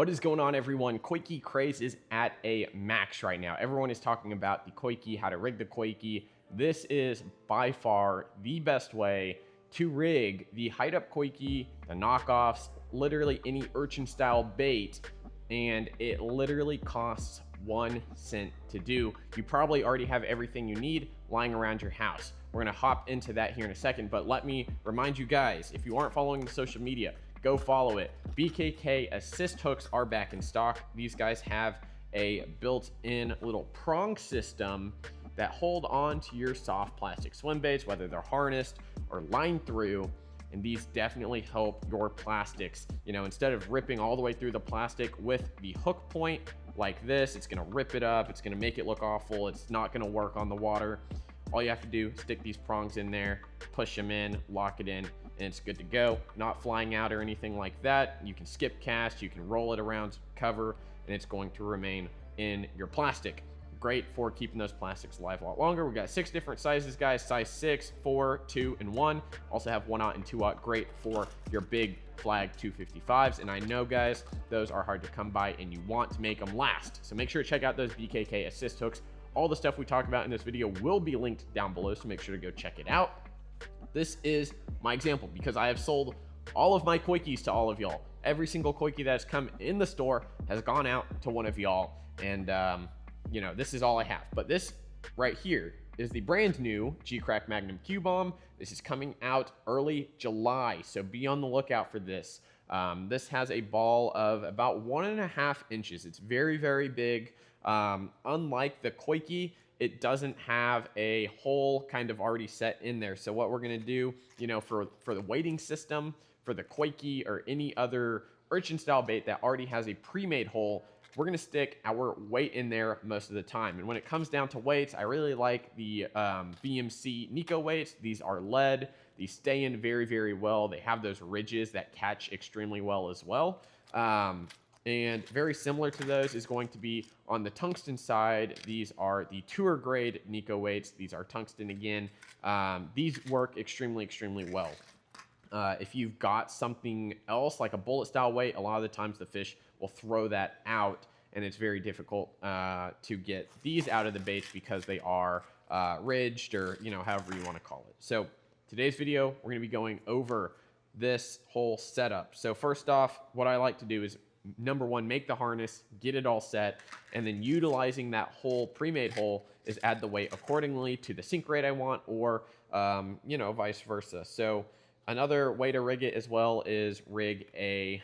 What is going on, everyone? Coike craze is at a max right now. Everyone is talking about the Coike, how to rig the Coike. This is by far the best way to rig the hide-up Coike, the knockoffs, literally any Urchin style bait, and it literally costs 1 cent to do. You probably already have everything you need lying around your house. We're gonna hop into that here in a second, but let me remind you guys, if you aren't following the social media, go follow it. BKK assist hooks are back in stock. These guys have a built-in little prong system that hold on to your soft plastic swim baits, whether they're harnessed or lined through. And these definitely help your plastics. You know, instead of ripping all the way through the plastic with the hook point like this, it's gonna rip it up, it's gonna make it look awful, it's not gonna work on the water. All you have to do is stick these prongs in there, push them in, lock it in, and it's good to go. Not flying out or anything like that. You can skip cast, you can roll it around cover, and it's going to remain in your plastic. Great for keeping those plastics alive a lot longer. We've got 6 different sizes, guys. Size 6, 4, 2, and 1. Also have 1/0 and 2/0. Great for your big flag 255s. And I know, guys, those are hard to come by and you want to make them last. So make sure to check out those BKK assist hooks. All the stuff we talk about in this video will be linked down below, so make sure to go check it out. This is my example because I have sold all of my Coikes to all of y'all. Every single Coike that has come in the store has gone out to one of y'all. And, you know, this is all I have. But this right here is the brand new G-Crack Magnum Q-Bomb. This is coming out early July, so be on the lookout for this. This has a ball of about 1.5 inches. It's very, very big. Unlike the Coike, it doesn't have a hole kind of already set in there. So what we're gonna do, you know, for the weighting system, for the Coike or any other Urchin style bait that already has a pre-made hole, we're gonna stick our weight in there most of the time. And when it comes down to weights, I really like the BMC Nico weights. These are lead. These stay in very, very well. They have those ridges that catch extremely well as well. And very similar to those is going to be on the tungsten side. These are the tour grade Nico weights. These are tungsten again. These work extremely, extremely well. If you've got something else like a bullet style weight, a lot of the times the fish will throw that out and it's very difficult to get these out of the baits because they are ridged or, you know, however you want to call it. So today's video, we're going to be going over this whole setup. So first off, what I like to do is number one, make the harness, get it all set, and then utilizing that whole pre-made hole is add the weight accordingly to the sink rate I want, or you know, vice versa. So another way to rig it as well is rig a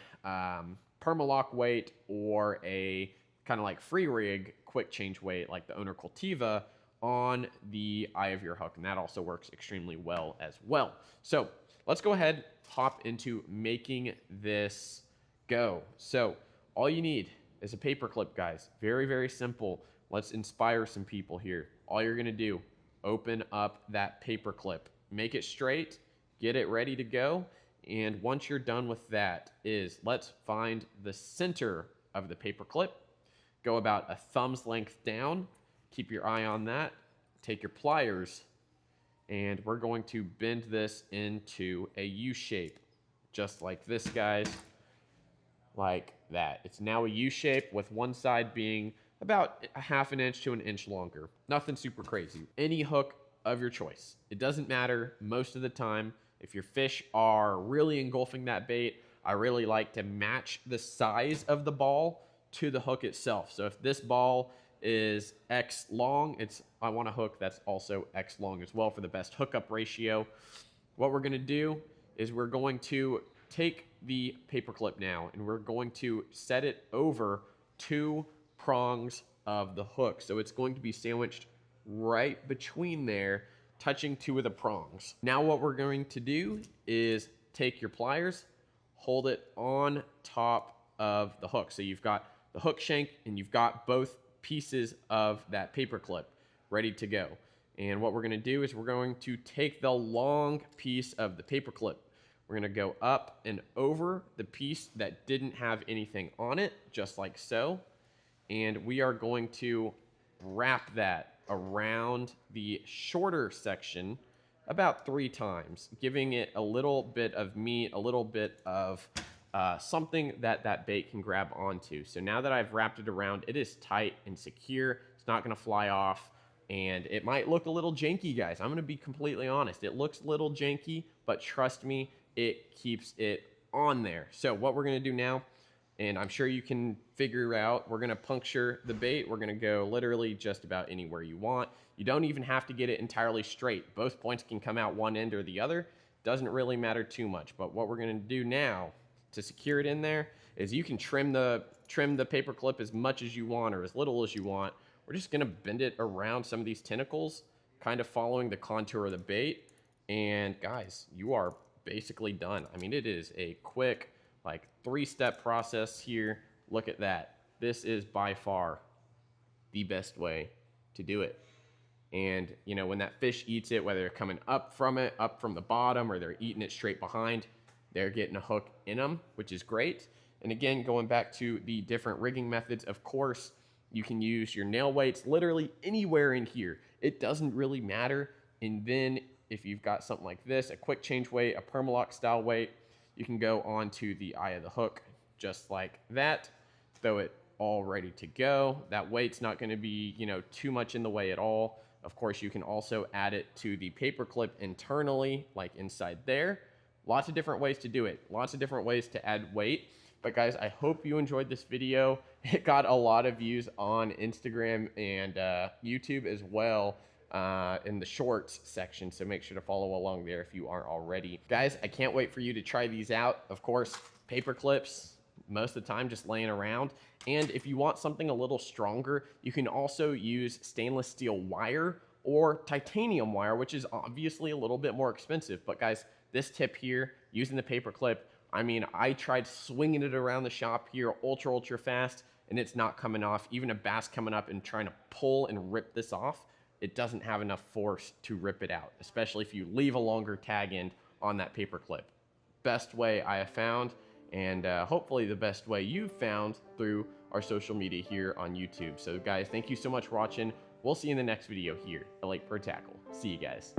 permalock weight or a kind of like free rig quick change weight like the Owner Cultiva on the eye of your hook, and that also works extremely well as well. So let's go ahead, hop into making this go. So all you need is a paper clip, guys. Very, very simple. Let's inspire some people here. All you're gonna do, open up that paper clip, make it straight, get it ready to go. And once you're done with that is let's find the center of the paper clip, go about a thumb's length down, keep your eye on that, take your pliers, and we're going to bend this into a U shape, just like this, guys. Like that. It's now a U shape with one side being about a 1/2 inch to 1 inch longer. Nothing super crazy. Any hook of your choice. It doesn't matter most of the time. If your fish are really engulfing that bait, I really like to match the size of the ball to the hook itself. So if this ball is X long, I want a hook that's also X long as well for the best hookup ratio. What we're gonna do is we're going to take the paper clip now and we're going to set it over 2 prongs of the hook. So it's going to be sandwiched right between there, touching 2 of the prongs. Now what we're going to do is take your pliers, hold it on top of the hook. So you've got the hook shank and you've got both pieces of that paper clip ready to go. And what we're gonna do is we're going to take the long piece of the paper clip. We're gonna go up and over the piece that didn't have anything on it, just like so. And we are going to wrap that around the shorter section about 3 times, giving it a little bit of meat, a little bit of something that that bait can grab onto. So now that I've wrapped it around, it is tight and secure. It's not going to fly off, and it might look a little janky, guys. I'm going to be completely honest. It looks a little janky, but trust me, it keeps it on there. So what we're going to do now, and I'm sure you can figure out, we're going to puncture the bait. We're going to go literally just about anywhere you want. You don't even have to get it entirely straight. Both points can come out one end or the other. Doesn't really matter too much. But what we're going to do now to secure it in there is you can trim the paper clip as much as you want or as little as you want. We're just going to bend it around some of these tentacles, kind of following the contour of the bait. And guys, you are basically done. I mean, it is a quick, like 3-step process here. Look at that. This is by far the best way to do it. And you know, when that fish eats it, whether they're coming up from the bottom, or they're eating it straight behind, they're getting a hook in them, which is great. And again, going back to the different rigging methods, of course, you can use your nail weights literally anywhere in here. It doesn't really matter. And then if you've got something like this, a quick change weight, a permalock style weight, you can go onto the eye of the hook just like that, throw it all ready to go. That weight's not going to be, you know, too much in the way at all. Of course, you can also add it to the paper clip internally, like inside there. Lots of different ways to do it. Lots of different ways to add weight. But guys, I hope you enjoyed this video. It got a lot of views on Instagram and YouTube as well, in the shorts section. So make sure to follow along there if you aren't already. Guys, I can't wait for you to try these out. Of course, paper clips, most of the time just laying around. And if you want something a little stronger, you can also use stainless steel wire or titanium wire, which is obviously a little bit more expensive. But guys, this tip here, using the paper clip, I mean, I tried swinging it around the shop here ultra fast, and it's not coming off. Even a bass coming up and trying to pull and rip this off, it doesn't have enough force to rip it out, especially if you leave a longer tag end on that paper clip. Best way I have found, and hopefully the best way you've found through our social media here on YouTube. So guys, thank you so much for watching. We'll see you in the next video here at Lake Pro Tackle. See you guys.